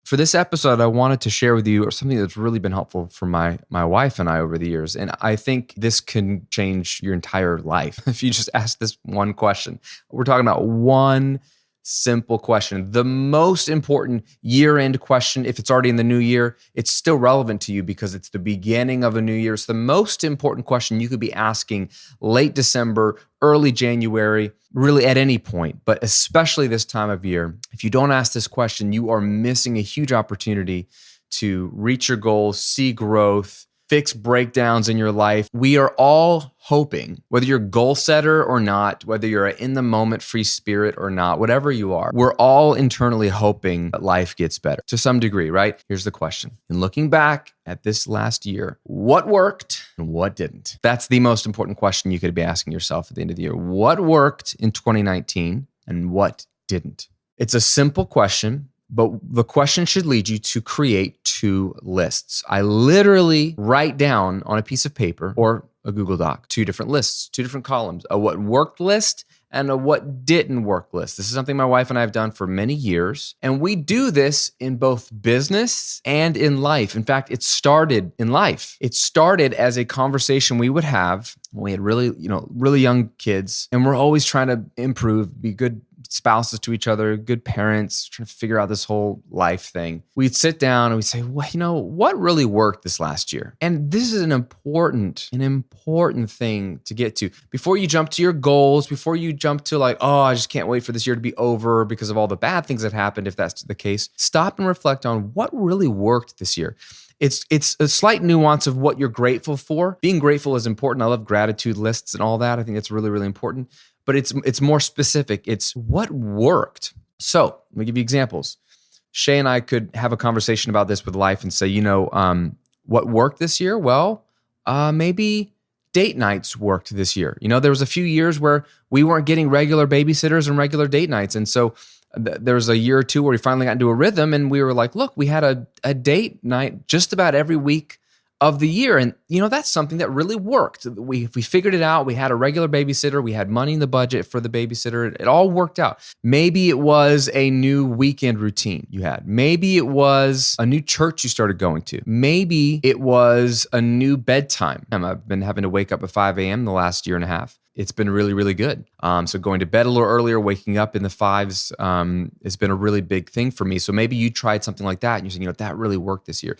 For this episode, I wanted to share with you something that's really been helpful for my wife and I over the years. And I think this can change your entire life if you just ask this one question. We're talking about one simple question. The most important year-end question, if it's already in the new year, it's still relevant to you because it's the beginning of a new year. It's the most important question you could be asking late December, early January, really at any point, but especially this time of year. If you don't ask this question, you are missing a huge opportunity to reach your goals, see growth, fix breakdowns in your life. We are all hoping, whether you're a goal setter or not, whether you're in the moment free spirit or not, whatever you are, we're all internally hoping that life gets better to some degree, right? Here's the question. In looking back at this last year, what worked and what didn't? That's the most important question you could be asking yourself at the end of the year. What worked in 2019 and what didn't? It's a simple question, but the question should lead you to create two lists. I literally write down on a piece of paper or a Google Doc, two different lists, two different columns, a what worked list and a what didn't work list. This is something my wife and I have done for many years. And we do this in both business and in life. In fact, it started in life. It started as a conversation we would have when we had really young kids. And we're always trying to improve, be good spouses to each other, good parents, trying to figure out this whole life thing. We'd sit down and we'd say, well, what really worked this last year? And this is an important thing to get to. Before you jump to your goals, before you jump to I just can't wait for this year to be over because of all the bad things that happened, if that's the case, stop and reflect on what really worked this year. It's a slight nuance of what you're grateful for. Being grateful is important. I love gratitude lists and all that. I think it's really, really important. But it's more specific. It's what worked. So let me give you examples. Shay and I could have a conversation about this with life and say, what worked this year? Well, maybe date nights worked this year. There was a few years where we weren't getting regular babysitters and regular date nights. And so there was a year or two where we finally got into a rhythm and we were like, look, we had a date night just about every week of the year. And, that's something that really worked. We figured it out. We had a regular babysitter. We had money in the budget for the babysitter. It all worked out. Maybe it was a new weekend routine you had. Maybe it was a new church you started going to. Maybe it was a new bedtime. I've been having to wake up at 5 a.m. the last year and a half. It's been really, really good. So going to bed a little earlier, waking up in the 5s has been a really big thing for me. So maybe you tried something like that and you said, that really worked this year.